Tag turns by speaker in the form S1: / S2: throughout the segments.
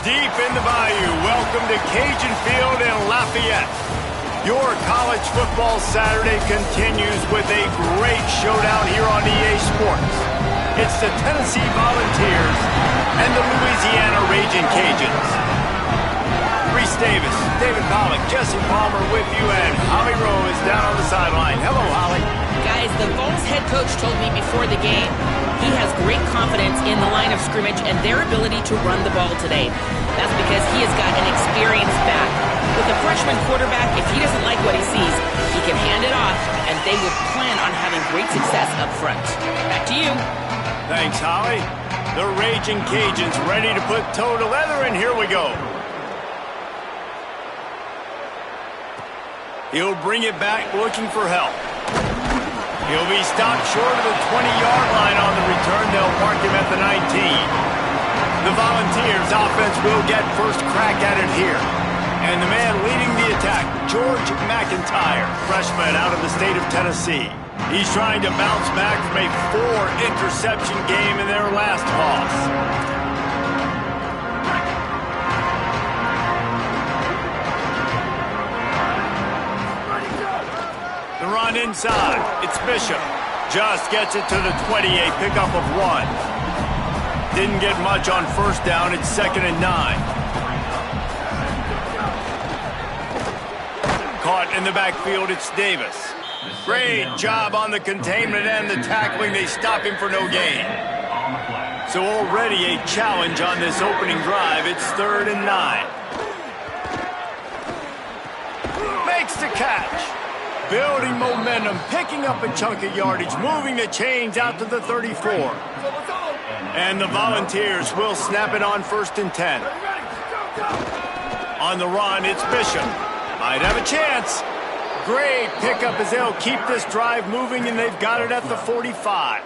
S1: Deep in the bayou, welcome to Cajun Field in Lafayette. Your college football Saturday continues with a great showdown here on EA Sports. It's the Tennessee Volunteers and the Louisiana Raging Cajuns. Reese Davis, David Pollock, Jesse Palmer with you, and Holly Rowe is down on the sideline. Hello, Holly.
S2: Guys, the Vols head coach told me before the game he has great confidence in the line of scrimmage and their ability to run the ball today. That's because he has got an experienced back. With a freshman quarterback, if he doesn't like what he sees, he can hand it off, and they will plan on having great success up front. Back to you.
S1: Thanks, Holly. The Raging Cajuns ready to put toe to leather, and here we go. He'll bring it back looking for help. He'll be stopped short of the 20-yard line on the return. They'll mark him at the 19. The Volunteers offense will get first crack at it here. And the man leading the attack, George McIntyre, freshman out of the state of Tennessee. He's trying to bounce back from a 4-interception game in their last loss. The run inside. It's Bishop. Just gets it to the 20, a pickup of 1. Didn't get much on first down. It's 2nd and 9. Caught in the backfield, it's Davis. Great job on the containment and the tackling. They stop him for no gain. So already a challenge on this opening drive. It's 3rd and 9. Makes the catch. Building momentum, picking up a chunk of yardage, moving the chains out to the 34. And the Volunteers will snap it on 1st and 10. On the run, it's Bishop. Might have a chance. Great pickup as they'll keep this drive moving, and they've got it at the 45.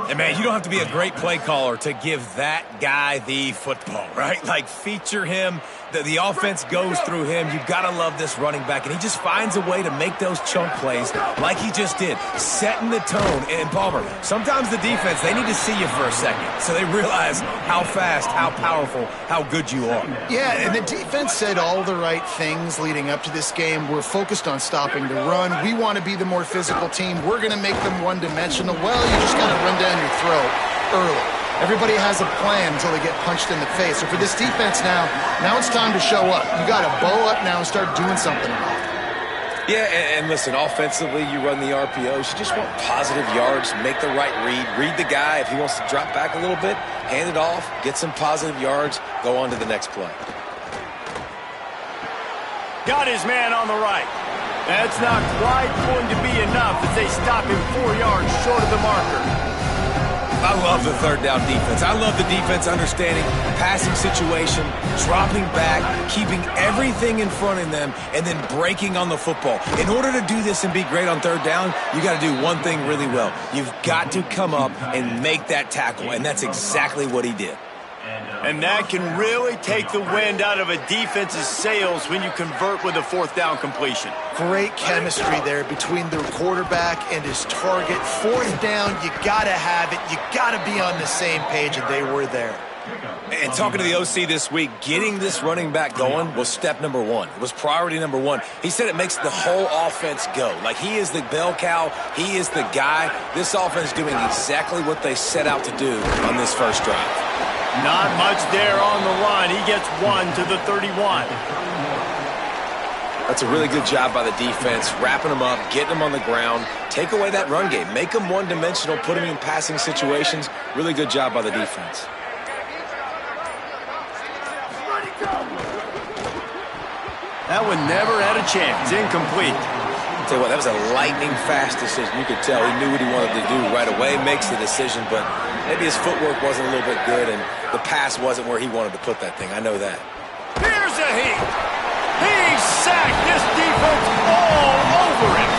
S3: And man, you don't have to be a great play caller to give that guy the football, right? Like, feature him. The offense goes through him. You've got to love this running back, and he just finds a way to make those chunk plays like he just did, setting the tone. And Palmer, sometimes the defense, they need to see you for a second so they realize how fast, how powerful, how good you are.
S4: Yeah, and the defense said all the right things leading up to this game. We're focused on stopping the run. We want to be the more physical team. We're going to make them one-dimensional. Well, you just got to run down your throat early. Everybody has a plan until they get punched in the face. So for this defense now it's time to show up. You got to bow up now and start doing something about it.
S3: Yeah, and listen, offensively, you run the RPOs. You just want positive yards, make the right read the guy. If he wants to drop back a little bit, hand it off, get some positive yards, go on to the next play.
S1: Got his man on the right. That's not quite going to be enough as they stop him 4 yards short of the marker.
S3: I love the third down defense. I love the defense understanding passing situation, dropping back, keeping everything in front of them, and then breaking on the football. In order to do this and be great on third down, you got to do one thing really well. You've got to come up and make that tackle, and that's exactly what he did.
S1: And that can really take the wind out of a defense's sails when you convert with a 4th down completion.
S4: Great chemistry there between the quarterback and his target. 4th down, you got to have it. You got to be on the same page, and they were there.
S3: And talking to the OC this week, getting this running back going was step number 1. It was priority number 1. He said it makes the whole offense go. Like, he is the bell cow. He is the guy. This offense doing exactly what they set out to do on this first drive.
S1: Not much there on the run. He gets 1 to the 31.
S3: That's a really good job by the defense, wrapping them up, getting them on the ground. Take away that run game. Make them one-dimensional, put them in passing situations. Really good job by the defense.
S1: That one never had a chance. Incomplete.
S3: Tell you what, that was a lightning-fast decision. You could tell he knew what he wanted to do right away, makes the decision, but maybe his footwork wasn't a little bit good, and the pass wasn't where he wanted to put that thing. I know that.
S1: Here's a heat. He sacked this defense all over him.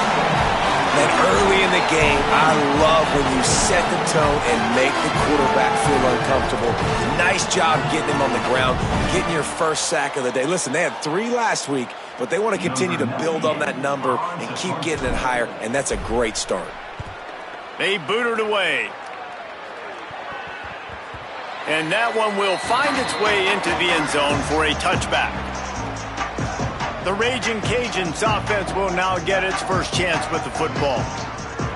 S3: And early in the game, I love when you set the tone and make the quarterback feel uncomfortable. Nice job getting him on the ground, getting your first sack of the day. Listen, they had 3 last week, but they want to continue to build on that number and keep getting it higher, and that's a great start.
S1: They boot it away. And that one will find its way into the end zone for a touchback. The Raging Cajuns offense will now get its first chance with the football.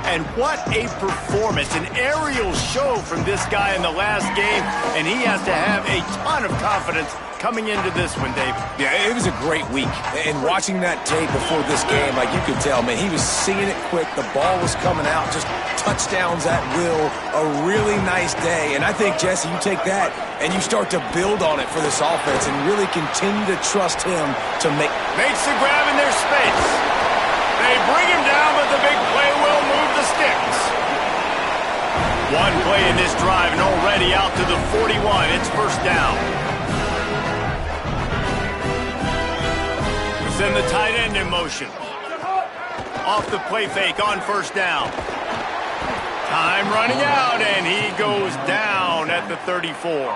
S1: And what a performance, an aerial show from this guy in the last game, and he has to have a ton of confidence coming into this one, David.
S3: Yeah, it was a great week. And watching that tape before this game, like you could tell, man, he was seeing it quick. The ball was coming out, just touchdowns at will. A really nice day. And I think, Jesse, you take that and you start to build on it for this offense and really continue to trust him to
S1: Makes the grab in their space. They bring him down, but the big play will move the sticks. One play in this drive and already out to the 41. It's first down. Send the tight end in motion. Off the play fake on first down. Time running out, and he goes down at the 34.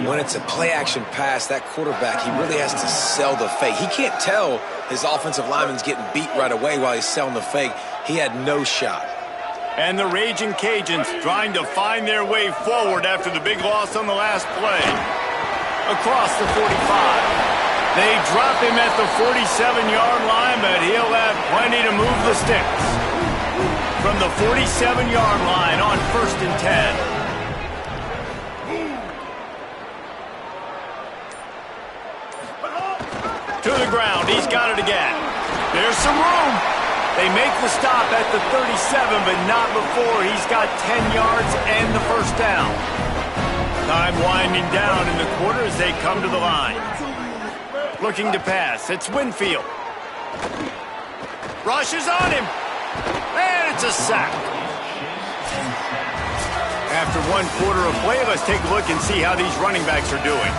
S3: When it's a play-action pass, that quarterback, he really has to sell the fake. He can't tell his offensive lineman's getting beat right away while he's selling the fake. He had no shot.
S1: And the Raging Cajuns trying to find their way forward after the big loss on the last play. Across the 45. They drop him at the 47-yard line, but he'll have plenty to move the sticks. From the 47-yard line on 1st and 10. To the ground, he's got it again. There's some room. They make the stop at the 37, but not before he's got 10 yards and the first down. Time winding down in the quarter as they come to the line. Looking to pass. It's Winfield. Rushes on him. And it's a sack. After one quarter of play, let's take a look and see how these running backs are doing.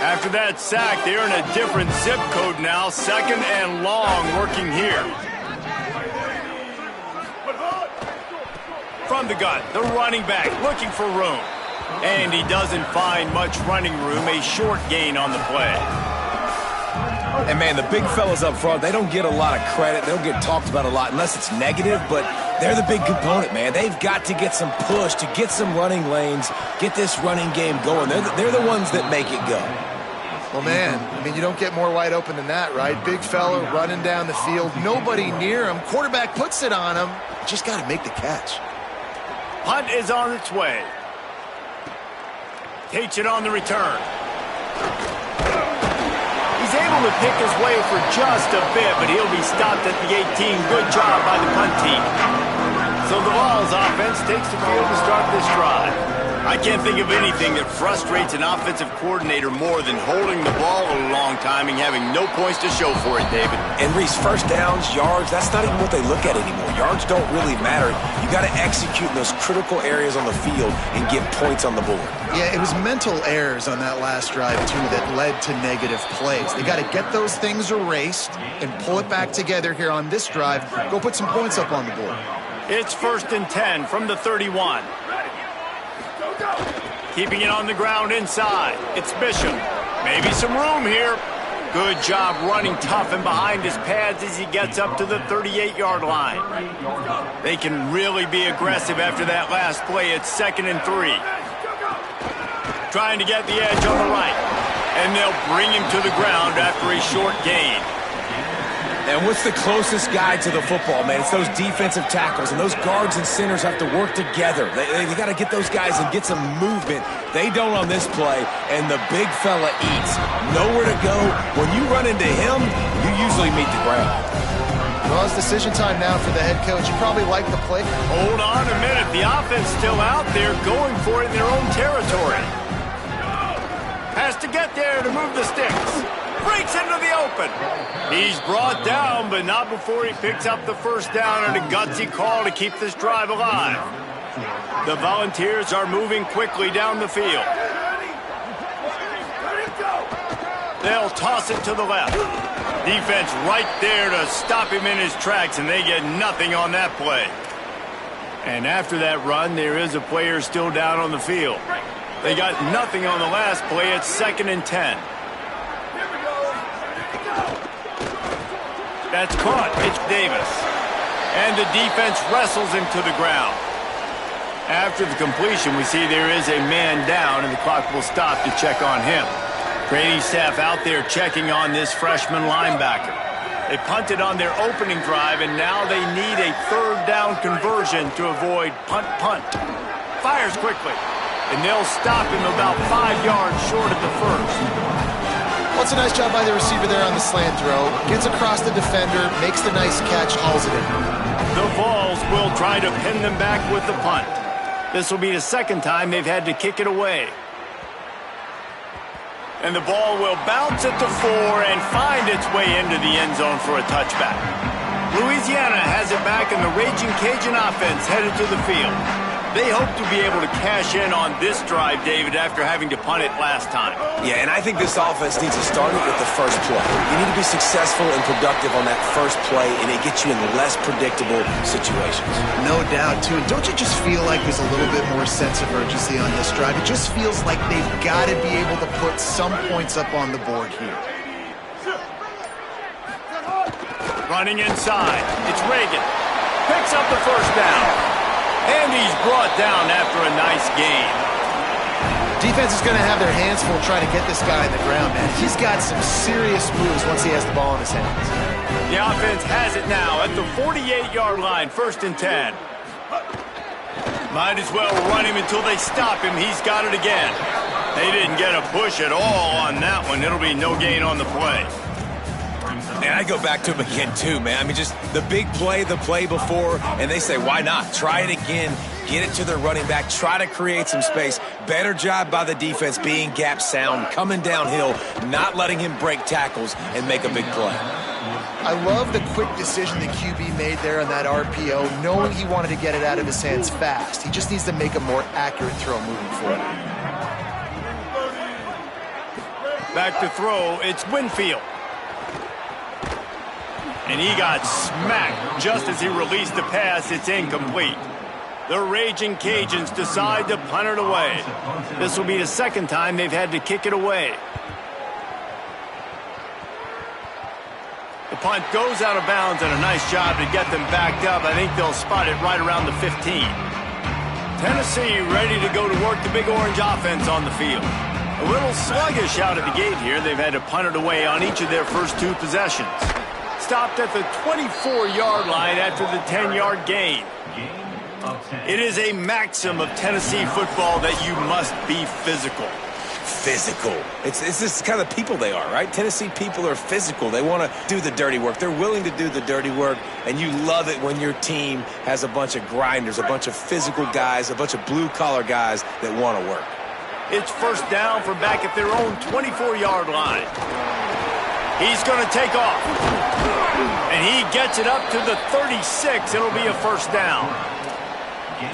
S1: After that sack, they're in a different zip code now. 2nd and long working here. From the gun, the running back looking for room. And he doesn't find much running room. A short gain on the play.
S3: And, man, the big fellas up front, they don't get a lot of credit. They don't get talked about a lot unless it's negative, but they're the big component, man. They've got to get some push, to get some running lanes, get this running game going. They're the ones that make it go.
S4: Well, man, I mean, you don't get more wide open than that, right? Big fella running down the field, nobody near him. Quarterback puts it on him. Just got to make the catch.
S1: Punt is on its way. Takes it on the return. He's able to pick his way for just a bit, but he'll be stopped at the 18. Good job by the punt team. So the Vols offense takes the field to start this drive. I can't think of anything that frustrates an offensive coordinator more than holding the ball a long time and having no points to show for it, David.
S3: And Reese, first downs, yards, that's not even what they look at anymore. Yards don't really matter. You got to execute in those critical areas on the field and get points on the board.
S4: Yeah, it was mental errors on that last drive, too, that led to negative plays. They got to get those things erased and pull it back together here on this drive. Go put some points up on the board.
S1: It's 1st and 10 from the 31. Keeping it on the ground inside. It's Bishop. Maybe some room here. Good job running tough and behind his pads as he gets up to the 38-yard line. They can really be aggressive after that last play. It's 2nd and 3. Trying to get the edge on the right. And they'll bring him to the ground after a short gain.
S3: And what's the closest guy to the football, man? It's those defensive tackles, and those guards and centers have to work together. They got to get those guys and get some movement. They don't on this play, and the big fella eats. Nowhere to go. When you run into him, you usually meet the ground.
S4: Well, it's decision time now for the head coach. You probably like the play.
S1: Hold on a minute. The offense still out there going for it in their own territory. Has to get there to move the sticks. Breaks into the open. He's brought down, but not before he picks up the first down and a gutsy call to keep this drive alive. The Volunteers are moving quickly down the field. They'll toss it to the left. Defense right there to stop him in his tracks, and they get nothing on that play. And after that run, there is a player still down on the field. They got nothing on the last play. It's 2nd and 10. That's caught. It's Davis. And the defense wrestles him to the ground. After the completion, we see there is a man down, and the clock will stop to check on him. Training staff out there checking on this freshman linebacker. They punted on their opening drive, and now they need a 3rd down conversion to avoid punt. Fires quickly, and they'll stop him about 5 yards short of the first.
S4: Well, it's a nice job by the receiver there on the slant throw. Gets across the defender, makes the nice catch, hauls it in.
S1: The Vols will try to pin them back with the punt. This will be the 2nd time they've had to kick it away. And the ball will bounce at the 4 and find its way into the end zone for a touchback. Louisiana has it back, and the Raging Cajun offense headed to the field. They hope to be able to cash in on this drive, David, after having to punt it last time.
S3: Yeah, and I think this offense needs to start it with the first play. You need to be successful and productive on that first play, and it gets you in less predictable situations.
S4: No doubt, too. And don't you just feel like there's a little bit more sense of urgency on this drive? It just feels like they've got to be able to put some points up on the board here.
S1: Running inside, it's Reagan. Picks up the first down. And he's brought down after a nice gain.
S4: Defense is going to have their hands full trying to get this guy on the ground, man. He's got some serious moves once he has the ball in his hands.
S1: The offense has it now at the 48-yard line, 1st and 10. Might as well run him until they stop him. He's got it again. They didn't get a push at all on that one. It'll be no gain on the play.
S3: And I go back to him again, too, man. I mean, just the big play, the play before, and they say, why not? Try it again. Get it to their running back. Try to create some space. Better job by the defense being gap sound, coming downhill, not letting him break tackles and make a big play.
S4: I love the quick decision the QB made there on that RPO, knowing he wanted to get it out of his hands fast. He just needs to make a more accurate throw moving forward.
S1: Back to throw, it's Winfield. And he got smacked just as he released the pass. It's incomplete. The Raging Cajuns decide to punt it away. This will be the 2nd time they've had to kick it away. The punt goes out of bounds, and a nice job to get them backed up. I think they'll spot it right around the 15. Tennessee ready to go to work the Big Orange offense on the field. A little sluggish out of the gate here. They've had to punt it away on each of their first 2 possessions. Stopped at the 24-yard line after the 10-yard gain. It is a maxim of Tennessee football that you must be physical.
S3: Physical. It's this kind of people they are, right? Tennessee people are physical. They want to do the dirty work. They're willing to do the dirty work, and you love it when your team has a bunch of grinders, a bunch of physical guys, a bunch of blue-collar guys that want to work.
S1: It's 1st down from back at their own 24-yard line. He's going to take off. And he gets it up to the 36. It'll be a 1st down.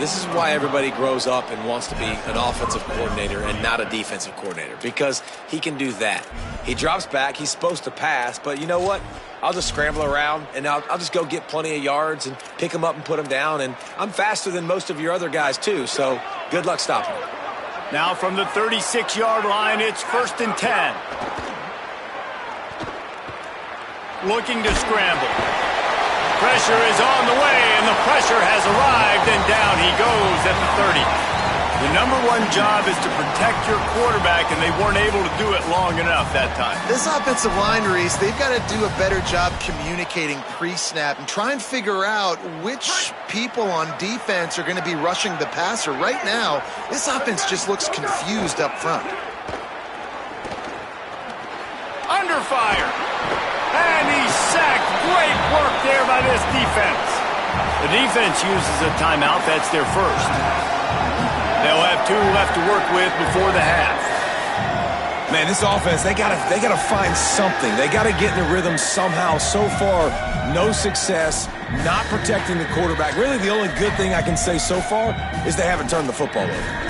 S3: This is why everybody grows up and wants to be an offensive coordinator and not a defensive coordinator, because he can do that. He drops back. He's supposed to pass, but you know what? I'll just scramble around, and I'll just go get plenty of yards and pick them up and put them down, and I'm faster than most of your other guys, too, so good luck stopping me.
S1: Now from the 36-yard line, it's 1st and 10. Looking to scramble. Pressure is on the way, and the pressure has arrived, and down he goes at the 30. The number 1 job is to protect your quarterback, and they weren't able to do it long enough that time.
S4: This offensive line, Reese, they've got to do a better job communicating pre-snap and try and figure out which people on defense are going to be rushing the passer. Right now, this offense just looks confused up front.
S1: Under fire. And he's sacked. Great work there by this defense. The defense uses a timeout. That's their first. They'll have 2 left to work with before the half.
S3: Man, this offense, they gotta find something. They gotta get in the rhythm somehow. So far, no success, not protecting the quarterback. Really, the only good thing I can say so far is they haven't turned the football over.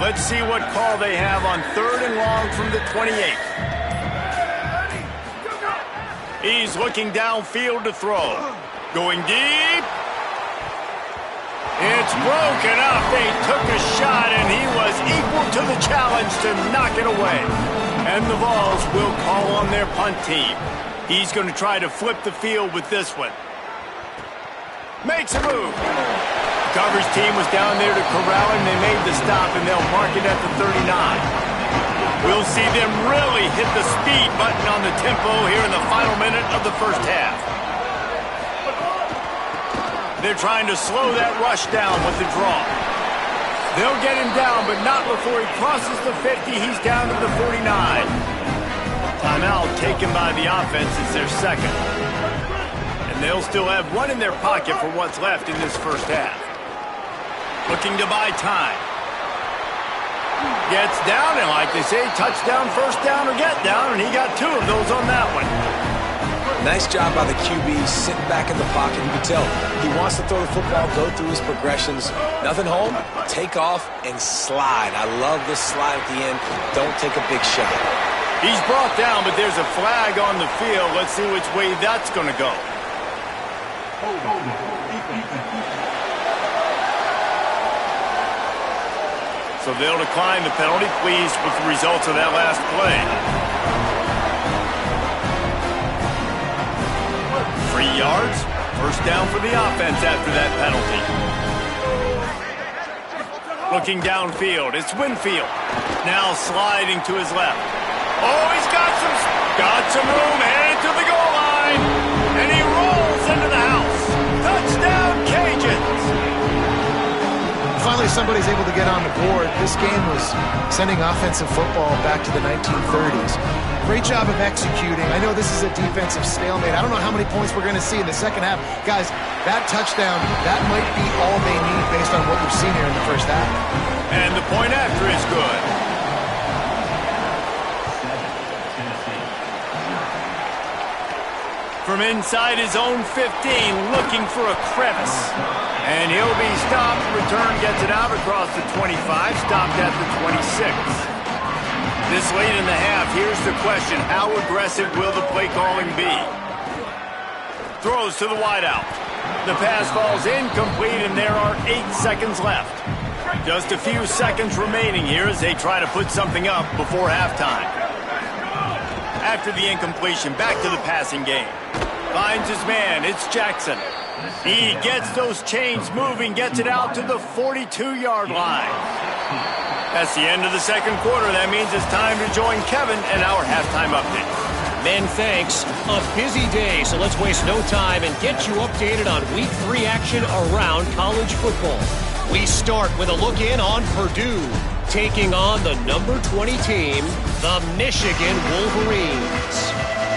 S1: Let's see what call they have on 3rd and long from the 28. He's looking downfield to throw. Going deep. It's broken up. They took a shot, and he was equal to the challenge to knock it away. And the Vols will call on their punt team. He's going to try to flip the field with this one. Makes a move. The coverage team was down there to corral him. They made the stop, and they'll mark it at the 39. We'll see them really hit the speed button on the tempo here in the final minute of the first half. They're trying to slow that rush down with the draw. They'll get him down, but not before he crosses the 50. He's down to the 49. Timeout taken by the offense is their second. And they'll still have one in their pocket for what's left in this first half. Looking to buy time. Gets down, and like they say, touchdown, first down, or get down, and he got two of those on that one.
S3: Nice job by the QB, sitting back in the pocket. You can tell he wants to throw the football, go through his progressions. Nothing home, take off, and slide. I love this slide at the end. Don't take a big shot.
S1: He's brought down, but there's a flag on the field. Let's see which way that's going to go. So they'll decline the penalty, pleased with the results of that last play. 3 yards, first down for the offense after that penalty. Looking downfield, it's Winfield. Now sliding to his left. Oh, he's got some room, headed to the goal line. And he rolls into the house. Touchdown, Cajuns.
S4: Finally, somebody's able to get on the board. This game was sending offensive football back to the 1930s. Great job of executing. I know this is a defensive stalemate. I don't know how many points we're going to see in the second half. Guys, that touchdown, that might be all they need based on what we've seen here in the first half.
S1: And the point after is good. From inside his own 15, looking for a crevice. And he'll be stopped. Return gets it out across the 25, stopped at the 26. This late in the half, here's the question. How aggressive will the play calling be? Throws to the wideout. The pass falls incomplete, and there are 8 seconds left. Just a few seconds remaining here as they try to put something up before halftime. After the incompletion, back to the passing game. Finds his man, it's Jackson. He gets those chains moving, gets it out to the 42-yard line. That's the end of the second quarter. That means it's time to join Kevin and our halftime update.
S5: Men, thanks. A busy day, so let's waste no time and get you updated on Week 3 action around college football. We start with a look in on Purdue, taking on the number 20 team, the Michigan Wolverines.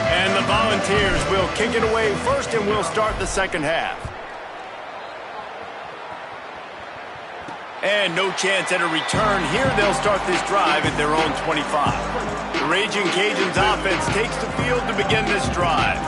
S1: And the Volunteers will kick it away first, and we'll start the second half. And no chance at a return here. They'll start this drive at their own 25. The Raging Cajuns offense takes the field to begin this drive.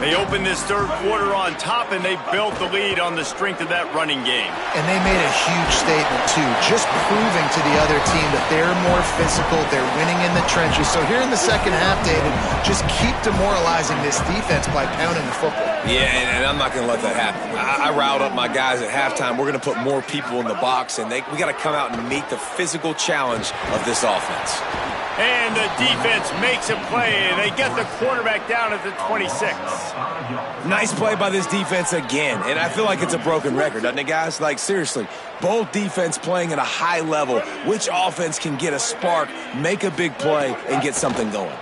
S1: They opened this third quarter on top, and they built the lead on the strength of that running game.
S4: And they made a huge statement, too, just proving to the other team that they're more physical, they're winning in the trenches. So here in the second half, David, just keep demoralizing this defense by pounding the football.
S3: Yeah, and I'm not going to let that happen. I riled up my guys at halftime. We're going to put more people in the box, and we got to come out and meet the physical challenge of this offense.
S1: And the defense makes a play. They get the quarterback down at the 26.
S3: Nice play by this defense again, and I feel like it's a broken record, doesn't it, guys? Like, seriously, both defense playing at a high level. Which offense can get a spark, make a big play, and get something going?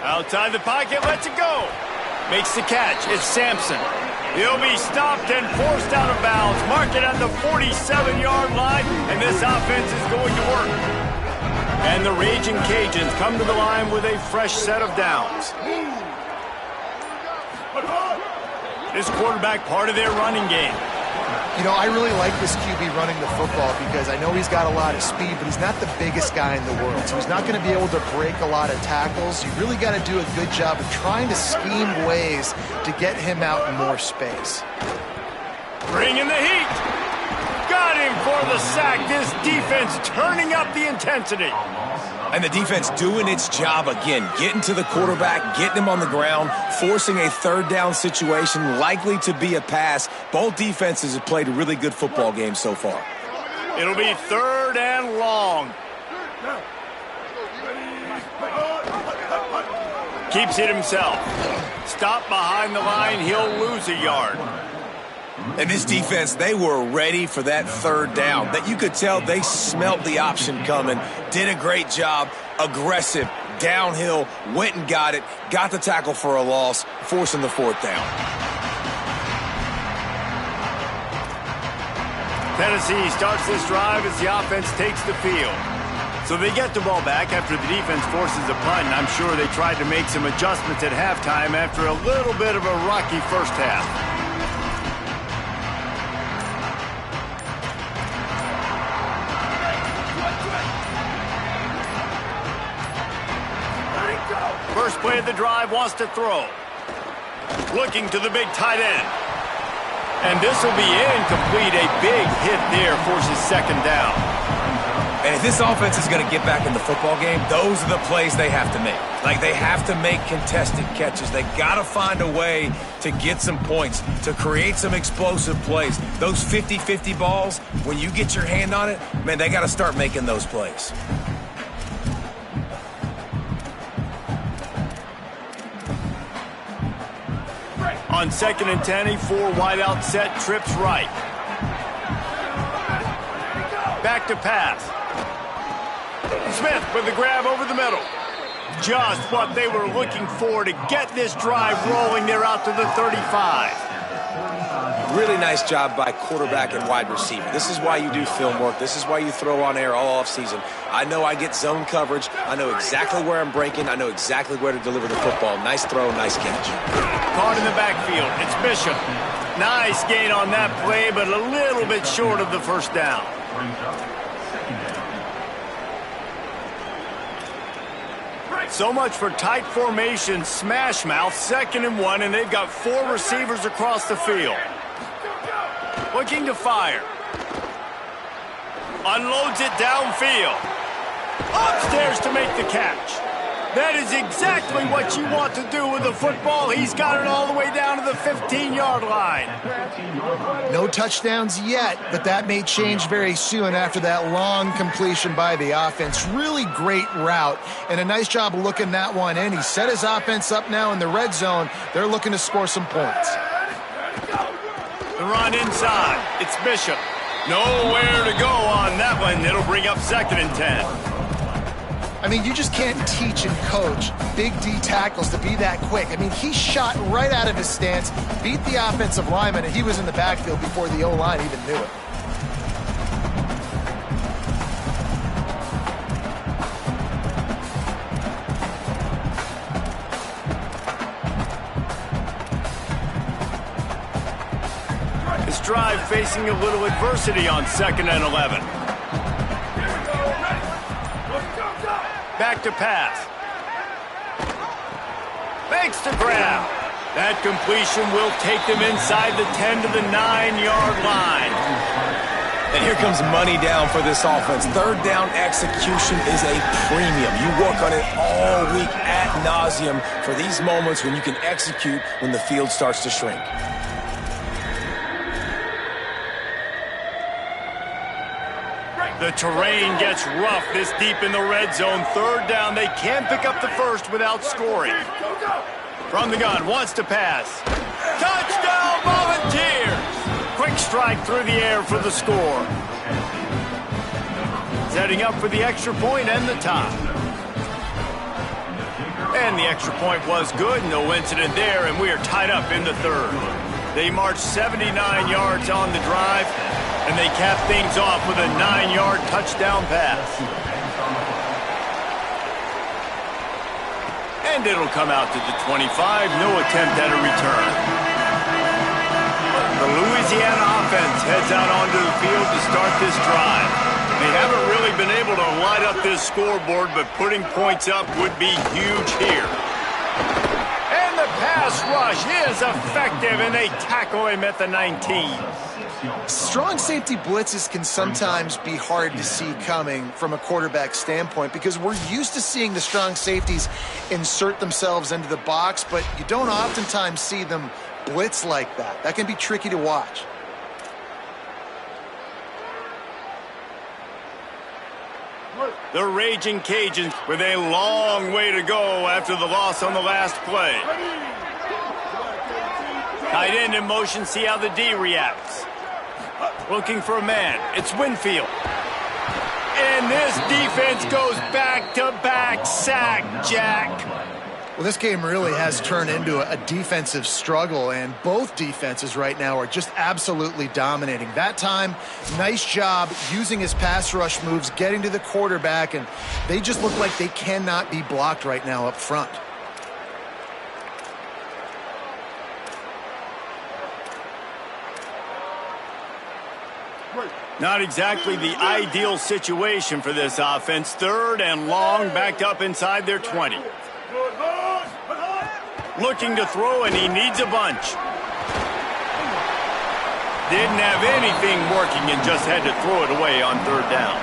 S1: Outside the pocket, lets it go. Makes the catch. It's Sampson. He'll be stopped and forced out of bounds. Mark it at the 47-yard line, and this offense is going to work. And the Raging Cajuns come to the line with a fresh set of downs. This quarterback part of their running game.
S4: You know, I really like this QB running the football because I know he's got a lot of speed, but he's not the biggest guy in the world. So he's not going to be able to break a lot of tackles. You really got to do a good job of trying to scheme ways to get him out in more space.
S1: Bringing the heat. Got him for the sack. This defense turning up the intensity.
S3: And the defense doing its job again, getting to the quarterback, getting him on the ground, forcing a third down situation, likely to be a pass. Both defenses have played a really good football game so far.
S1: It'll be 3rd and long. Keeps it himself. Stop behind the line, he'll lose a yard.
S3: And this defense, they were ready for that 3rd down. That you could tell they smelt the option coming, did a great job, aggressive, downhill, went and got it, got the tackle for a loss, forcing the 4th down.
S1: Tennessee starts this drive as the offense takes the field. So they get the ball back after the defense forces a punt, and I'm sure they tried to make some adjustments at halftime after a little bit of a rocky first half. First play of the drive, wants to throw. Looking to the big tight end. And this will be incomplete. A big hit there forces 2nd down.
S3: And if this offense is going to get back in the football game, those are the plays they have to make. Like, they have to make contested catches. They got to find a way to get some points, to create some explosive plays. Those 50-50 balls, when you get your hand on it, man, they got to start making those plays.
S1: On 2nd and 10, a 4 wide out set, trips right. Back to pass. Smith with the grab over the middle. Just what they were looking for to get this drive rolling. They're out to the 35.
S3: Really nice job by quarterback and wide receiver. This is why you do film work. This is why you throw on air all offseason. I know I get zone coverage. I know exactly where I'm breaking. I know exactly where to deliver the football. Nice throw, nice catch.
S1: Caught in the backfield. It's Bishop. Nice gain on that play, but a little bit short of the 1st down. So much for tight formation, smash mouth, 2nd and 1, and they've got 4 receivers across the field. Looking to fire. Unloads it downfield. Upstairs to make the catch. That is exactly what you want to do with the football. He's got it all the way down to the 15-yard line.
S4: No touchdowns yet, but that may change very soon after that long completion by the offense. Really great route, and a nice job of looking that one in. He set his offense up now in the red zone. They're looking to score some points.
S1: The run inside. It's Bishop. Nowhere to go on that one. It'll bring up 2nd and 10.
S4: I mean, you just can't teach and coach big D tackles to be that quick. I mean, he shot right out of his stance, beat the offensive lineman, and he was in the backfield before the O-line even knew it.
S1: This drive facing a little adversity on 2nd and 11. Back to pass. Fakes to grab. That completion will take them inside the 10 to the 9-yard line.
S3: And here comes money down for this offense. 3rd down execution is a premium. You work on it all week ad nauseum for these moments when you can execute when the field starts to shrink.
S1: The terrain gets rough this deep in the red zone. 3rd down. They can't pick up the first without scoring. From the gun, wants to pass. Touchdown, Volunteers! Quick strike through the air for the score. Setting up for the extra point and the tie. And the extra point was good. No incident there, and we are tied up in the 3rd. They marched 79 yards on the drive, and they cap things off with a 9-yard touchdown pass. And it'll come out to the 25. No attempt at a return. The Louisiana offense heads out onto the field to start this drive. They haven't really been able to light up this scoreboard, but putting points up would be huge here. And the pass pass rush is effective, and they tackle him at the 19.
S4: Strong safety blitzes can sometimes be hard to see coming from a quarterback standpoint because we're used to seeing the strong safeties insert themselves into the box, but you don't oftentimes see them blitz like that. That can be tricky to watch.
S1: The Raging Cajuns with a long way to go after the loss on the last play. Tight end in motion, see how the D reacts. Looking for a man. It's Winfield. And this defense goes back-to-back sack, Jack.
S4: Well, this game really has turned into a defensive struggle, and both defenses right now are just absolutely dominating. That time, nice job using his pass rush moves, getting to the quarterback, and they just look like they cannot be blocked right now up front.
S1: Not exactly the ideal situation for this offense. 3rd and long, backed up inside their 20. Looking to throw, and he needs a bunch. Didn't have anything working and just had to throw it away on 3rd down.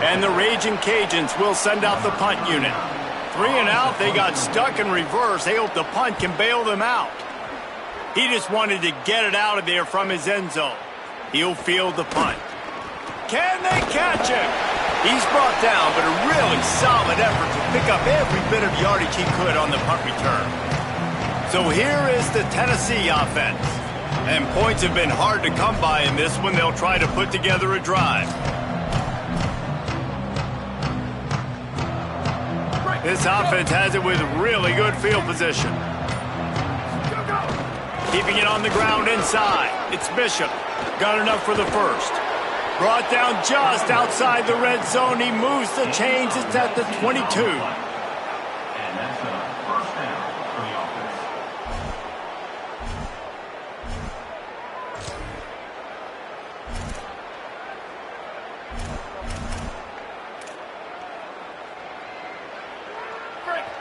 S1: And the Raging Cajuns will send out the punt unit. 3 and out, they got stuck in reverse. They hope the punt can bail them out. He just wanted to get it out of there from his end zone. He'll field the punt. Can they catch him? He's brought down, but a really solid effort to pick up every bit of yardage he could on the punt return. So here is the Tennessee offense. And points have been hard to come by in this one. They'll try to put together a drive. This offense has it with really good field position. Keeping it on the ground inside. It's Bishop. Got enough for the first. Brought down just outside the red zone. He moves the chains. It's at the 22.
S6: And that's a first down for the offense.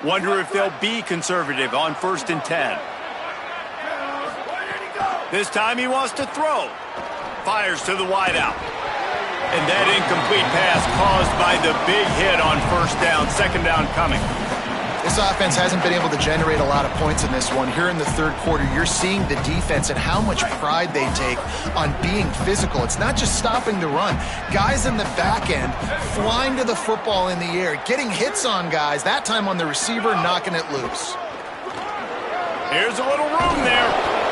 S1: Wonder if they'll be conservative on 1st and 10. This time he wants to throw. Fires to the wideout. And that incomplete pass caused by the big hit on 1st down. 2nd down coming.
S4: This offense hasn't been able to generate a lot of points in this one. Here in the 3rd quarter, you're seeing the defense and how much pride they take on being physical. It's not just stopping the run. Guys in the back end flying to the football in the air, getting hits on guys, that time on the receiver, knocking it loose.
S1: Here's a little room there.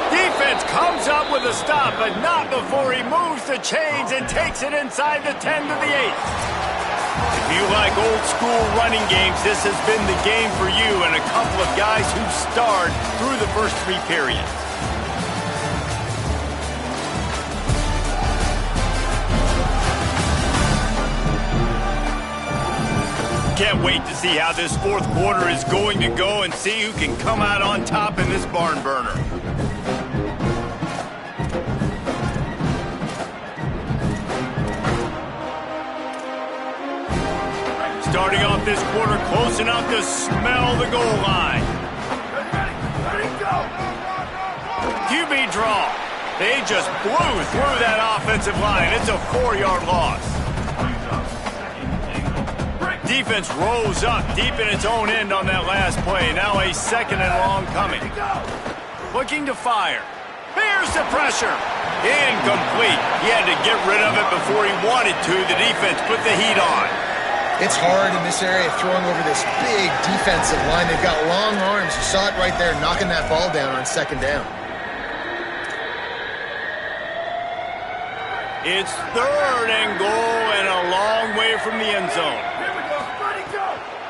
S1: Defense comes up with a stop, but not before he moves the chains and takes it inside the 10 to the 8. If you like old school running games, this has been the game for you and a couple of guys who starred through the first 3 periods. Can't wait to see how this 4th quarter is going to go and see who can come out on top in this barn burner. Starting off this quarter close enough to smell the goal line. QB draw. They just blew through that offensive line. It's a 4-yard loss. Defense rose up deep in its own end on that last play. Now a 2nd and long coming. Looking to fire. Here's the pressure. Incomplete. He had to get rid of it before he wanted to. The defense put the heat on.
S4: It's hard in this area throwing over this big defensive line. They've got long arms. You saw it right there, knocking that ball down on 2nd down.
S1: It's 3rd and goal and a long way from the end zone.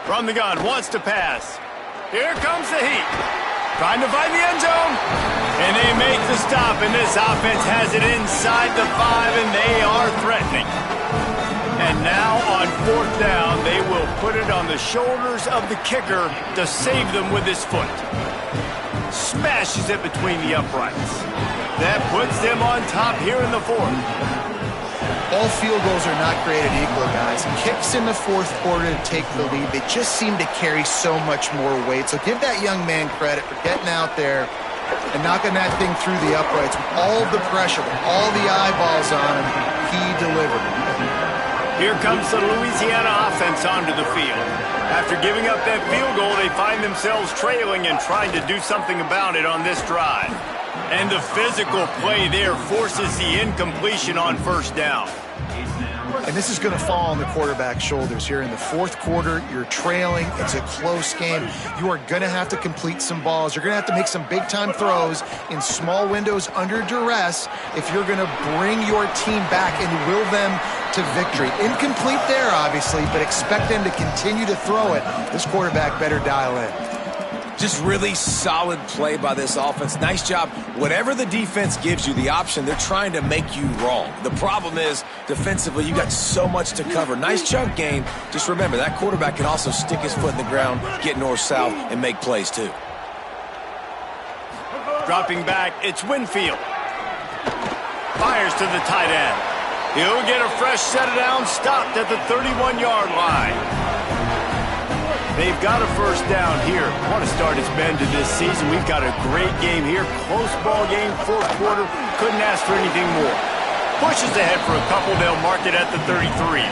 S1: From the gun, wants to pass. Here comes the heat. Trying to find the end zone. And they make the stop, and this offense has it inside the 5, and they are threatening. And now on 4th down, they will put it on the shoulders of the kicker to save them with his foot. Smashes it between the uprights. That puts them on top here in the 4th.
S4: All field goals are not created equal, guys. Kicks in the fourth quarter to take the lead. They just seem to carry so much more weight. So give that young man credit for getting out there and knocking that thing through the uprights with all of the pressure, with all the eyeballs on him. He delivered.
S1: Here comes the Louisiana offense onto the field. After giving up that field goal, they find themselves trailing and trying to do something about it on this drive. And the physical play there forces the incompletion on first down.
S4: And this is going to fall on the quarterback's shoulders here in the fourth quarter. You're trailing. It's a close game. You are going to have to complete some balls. You're going to have to make some big-time throws in small windows under duress if you're going to bring your team back and will them to victory. Incomplete there, obviously, but expect them to continue to throw it. This quarterback better dial in.
S3: Just really solid play by this offense. Nice job. Whatever the defense gives you the option, they're trying to make you wrong. The problem is, defensively, you got so much to cover. Nice chunk gain. Just remember, that quarterback can also stick his foot in the ground, get north-south, and make plays too.
S1: Dropping back, it's Winfield. Fires to the tight end. He'll get a fresh set down, stopped at the 31-yard line. They've got a first down here. What a start it's been to this season. We've got a great game here. Close ball game, fourth quarter. Couldn't ask for anything more. Pushes ahead for a couple. They'll mark it at the 33.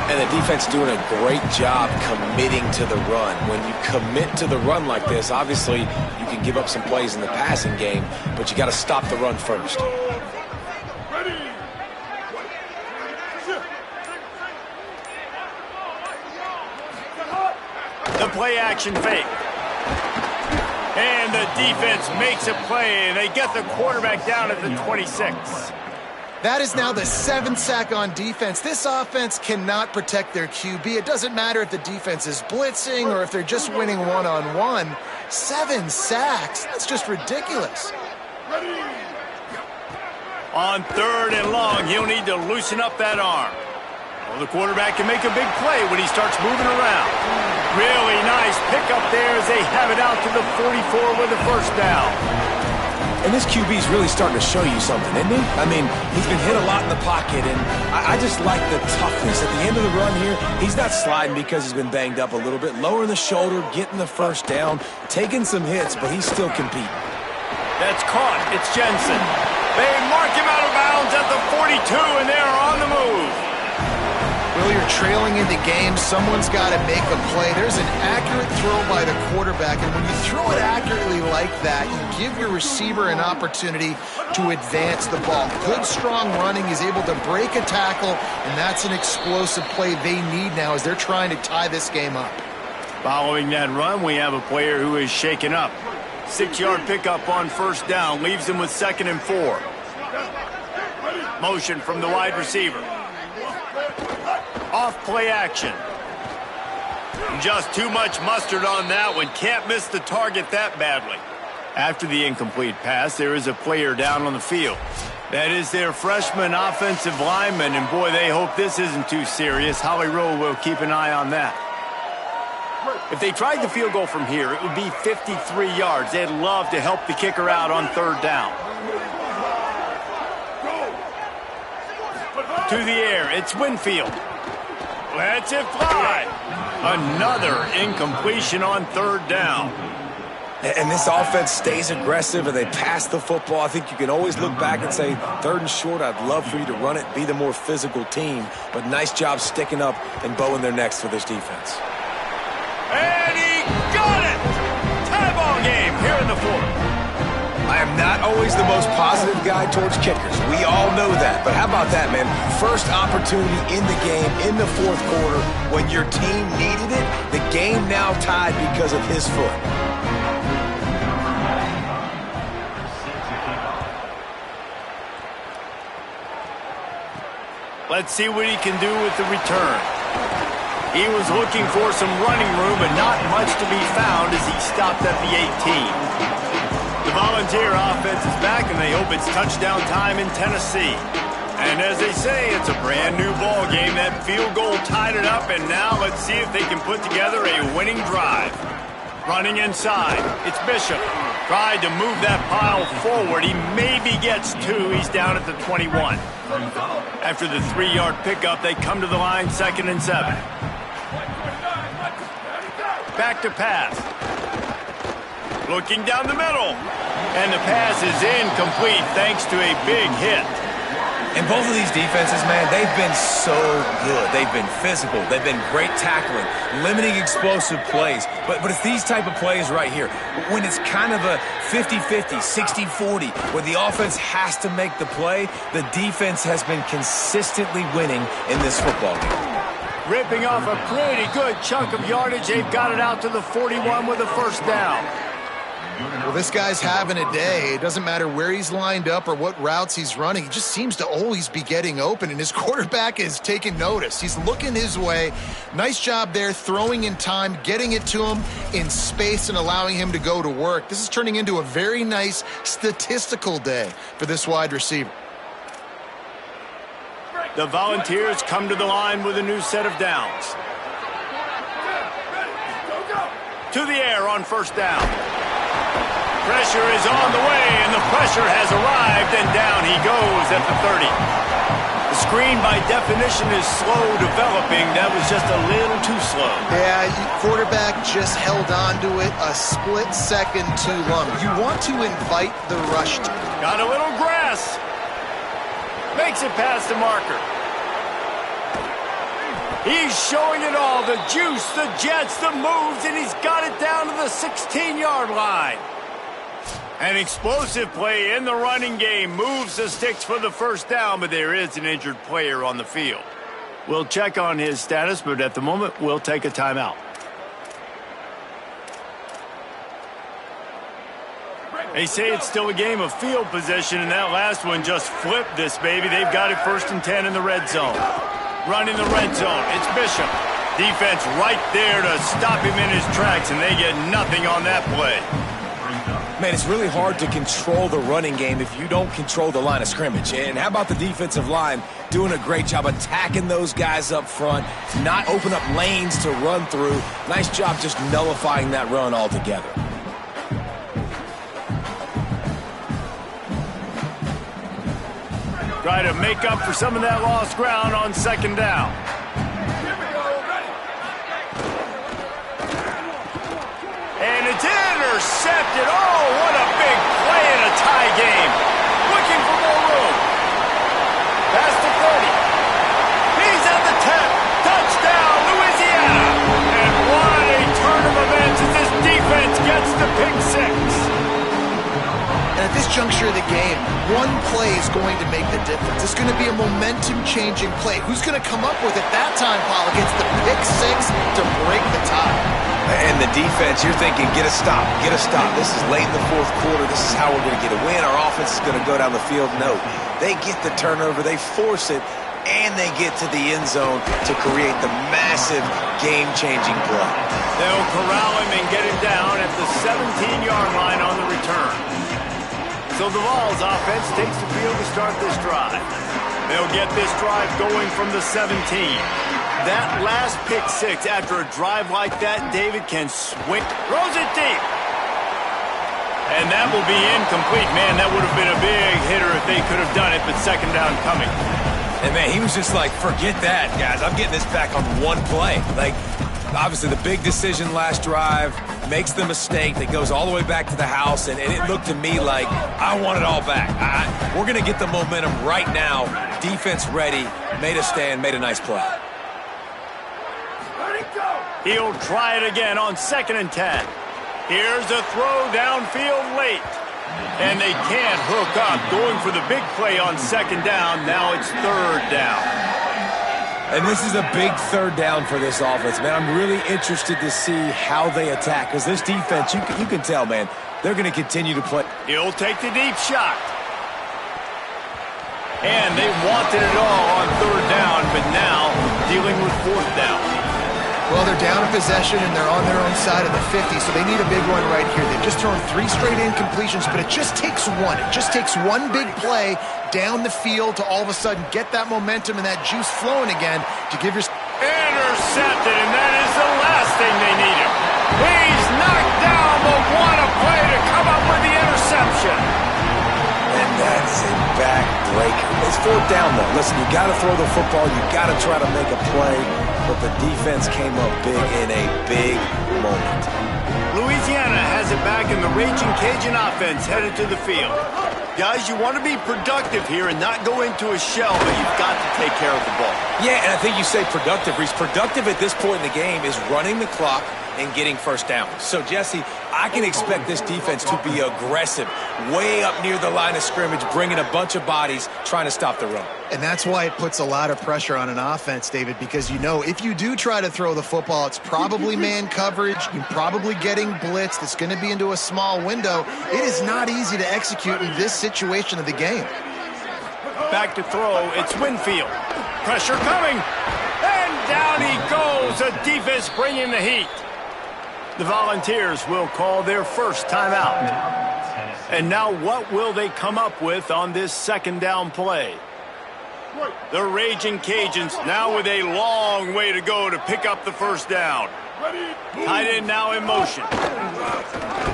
S3: And the defense doing a great job committing to the run. When you commit to the run like this, obviously you can give up some plays in the passing game, but you got to stop the run first.
S1: The play-action fake. And the defense makes a play, and they get the quarterback down at the 26.
S4: That is now the 7th sack on defense. This offense cannot protect their QB. It doesn't matter if the defense is blitzing or if they're just winning one-on-one. 7 sacks. That's just ridiculous.
S1: On third and long, he'll need to loosen up that arm. Well, the quarterback can make a big play when he starts moving around. Really nice pickup there as they have it out to the 44 with the first down.
S3: And this QB's really starting to show you something, isn't he? I mean, he's been hit a lot in the pocket, and I just like the toughness. At the end of the run here, he's not sliding because he's been banged up a little bit. Lowering the shoulder, getting the first down, taking some hits, but he's still competing.
S1: That's caught. It's Jensen. They mark him out of bounds at the 42, and they're on the move.
S4: Well, you're trailing into games. Someone's got to make a play. There's an accurate throw by the quarterback, and when you throw it accurately like that, you give your receiver an opportunity to advance the ball. Good, strong running. He's able to break a tackle, and that's an explosive play they need now as they're trying to tie this game up.
S1: Following that run, we have a player who is shaken up. 6-yard pickup on first down, leaves him with 2nd and 4. Motion from the wide receiver. Off play action. Just too much mustard on that one. Can't miss the target that badly. After the incomplete pass, there is a player down on the field. That is their freshman offensive lineman, and boy, they hope this isn't too serious. Holly Rowe will keep an eye on that. If they tried the field goal from here, it would be 53 yards. They'd love to help the kicker out on third down. To the air, it's Winfield. Lets it fly. Another incompletion on third down.
S3: And this offense stays aggressive and they pass the football. I think you can always look back and say, 3rd and short, I'd love for you to run it, be the more physical team. But nice job sticking up and bowing their necks for this defense.
S1: And he got it! Tie ball game here in the fourth.
S3: I am not always the most positive guy towards kickers. We all know that. But how about that, man? First opportunity in the game, in the fourth quarter, when your team needed it, the game now tied because of his foot.
S1: Let's see what he can do with the return. He was looking for some running room, but not much to be found as he stopped at the 18. The Volunteer offense is back, and they hope it's touchdown time in Tennessee. And as they say, it's a brand-new ball game. That field goal tied it up, and now let's see if they can put together a winning drive. Running inside, it's Bishop. Tried to move that pile forward. He maybe gets 2. He's down at the 21. After the 3-yard pickup, they come to the line, 2nd and 7. Back to pass. Looking down the middle. And the pass is incomplete thanks to a big hit.
S3: And both of these defenses, man, they've been so good. They've been physical. They've been great tackling, limiting explosive plays. But it's these type of plays right here. When it's kind of a 50-50, 60-40, where the offense has to make the play, the defense has been consistently winning in this football game.
S1: Ripping off a pretty good chunk of yardage. They've got it out to the 41 with a first down.
S4: Well, this guy's having a day. It doesn't matter where he's lined up or what routes he's running. He just seems to always be getting open, and his quarterback is taking notice. He's looking his way. Nice job there, throwing in time, getting it to him in space and allowing him to go to work. This is turning into a very nice statistical day for this wide receiver.
S1: The Volunteers come to the line with a new set of downs. To the air on first down. Pressure is on the way, and the pressure has arrived, and down he goes at the 30. The screen, by definition, is slow developing. That was just a little too slow.
S4: Yeah, quarterback just held on to it a split second too long. You want to invite the rush.
S1: Got a little grass. Makes it past the marker. He's showing it all, the juice, the jets, the moves, and he's got it down to the 16-yard line. An explosive play in the running game moves the sticks for the first down, but there is an injured player on the field. We'll check on his status, but at the moment, we'll take a timeout. They say it's still a game of field position, and that last one just flipped this baby. They've got it 1st and 10 in the red zone. Run in the red zone. It's Bishop. Defense right there to stop him in his tracks, and they get nothing on that play.
S3: Man, it's really hard to control the running game if you don't control the line of scrimmage. And how about the defensive line doing a great job attacking those guys up front, not open up lanes to run through. Nice job just nullifying that run altogether.
S1: Try to make up for some of that lost ground on 2nd down. And it's intercepted. Oh, what a big play in a tie game. Looking for more room. Past the 30. He's at the 10. Touchdown, Louisiana. And what a turn of events as this defense gets the pick 6.
S4: And at this juncture of the game, one play is going to make the difference. It's going to be a momentum-changing play. Who's going to come up with it that time, Paul? Gets the pick 6 to break the tie.
S3: And the defense, you're thinking, get a stop, get a stop. This is late in the 4th quarter. This is how we're going to get a win. Our offense is going to go down the field. No, they get the turnover, they force it, and they get to the end zone to create the massive game-changing play.
S1: They'll corral him and get him down at the 17-yard line on the return. So the Vols offense takes the field to start this drive. They'll get this drive going from the 17. That last pick 6 after a drive like that, David can swing. Throws it deep. And that will be incomplete. Man, that would have been a big hitter if they could have done it, but 2nd down coming.
S3: And, man, he was just like, forget that, guys. I'm getting this back on one play. Like, obviously the big decision last drive, makes the mistake that goes all the way back to the house, and it looked to me like I want it all back. We're going to get the momentum right now. Defense ready, made a stand, made a nice play.
S1: He'll try it again on 2nd and 10. Here's a throw downfield late. And they can't hook up. Going for the big play on 2nd down. Now it's 3rd down.
S3: And this is a big 3rd down for this offense, man. I'm really interested to see how they attack. Because this defense, you can tell, man, they're going to continue to play.
S1: He'll take the deep shot. And they wanted it all on 3rd down, but now dealing with 4th down.
S4: Well, they're down in possession, and they're on their own side of the 50, so they need a big one right here. They've just thrown 3 straight incompletions, but it just takes one. It just takes one big play down the field to all of a sudden get that momentum and that juice flowing again to give your...
S1: Intercepted, and that is the last thing they needed. He's not Knocked down, but what a play to come up with the interception.
S3: And that is a back-breaker. It's fourth down, though. Listen, you got to throw the football. You got to try to make a play. But the defense came up big in a big moment.
S1: Louisiana has it back in the Raging Cajun offense headed to the field. Guys, you want to be productive here and not go into a shell, but you've got to take care of the ball.
S3: Yeah, and I think you say productive, Reese. Productive at this point in the game is running the clock and getting first down. So, Jesse, I can expect this defense to be aggressive, way up near the line of scrimmage, bringing a bunch of bodies, trying to stop the run.
S4: And that's why it puts a lot of pressure on an offense, David, because you know if you do try to throw the football, it's probably man coverage. You're probably getting blitzed. It's going to be into a small window. It is not easy to execute in this situation of the game.
S1: Back to throw. It's Winfield. Pressure coming. And down he goes. The defense bringing the heat. The Volunteers will call their first timeout. And now what will they come up with on this second down play? The Raging Cajuns now with a long way to go to pick up the first down. Tight end now in motion.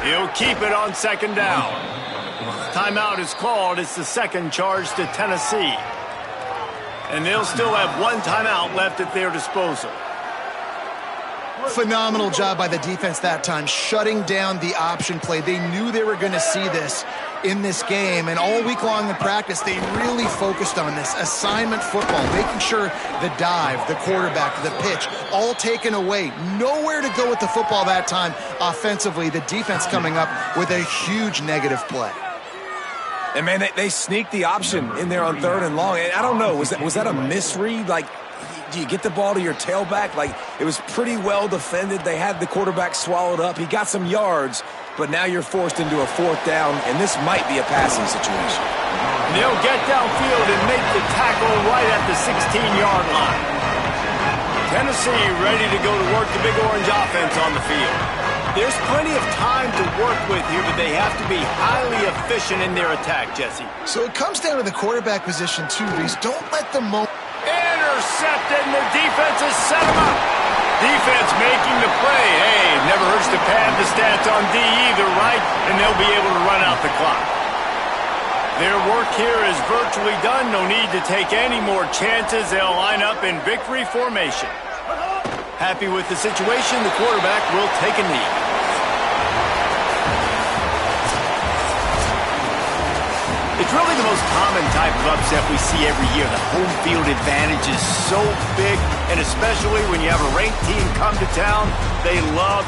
S1: He'll keep it on second down. Timeout is called. It's the second charge to Tennessee. And they'll still have one timeout left at their disposal.
S4: Phenomenal job by the defense that time, shutting down the option play. They knew they were going to see this in this game, and all week long in practice, they really focused on this assignment football, making sure the dive, the quarterback, the pitch, all taken away. Nowhere to go with the football that time offensively. The defense coming up with a huge negative play.
S3: And, man, they sneaked the option in there on third and long. And I don't know, was that a misread? Like, do you get the ball to your tailback? Like, it was pretty well defended. They had the quarterback swallowed up. He got some yards, but now you're forced into a fourth down, and this might be a passing situation.
S1: They'll get downfield and make the tackle right at the 16-yard line. Tennessee ready to go to work the Big Orange offense on the field. There's plenty of time to work with here, but they have to be highly efficient in their attack, Jesse.
S4: So it comes down to the quarterback position too, Reese. Don't let the
S1: intercepted, and the defense has set him up. Defense making the play. Hey, never hurts to pad the stats on D either, right? And they'll be able to run out the clock. Their work here is virtually done. No need to take any more chances. They'll line up in victory formation. Happy with the situation, the quarterback will take a knee. It's really the most common type of upset we see every year. The home field advantage is so big, and especially when you have a ranked team come to town, they love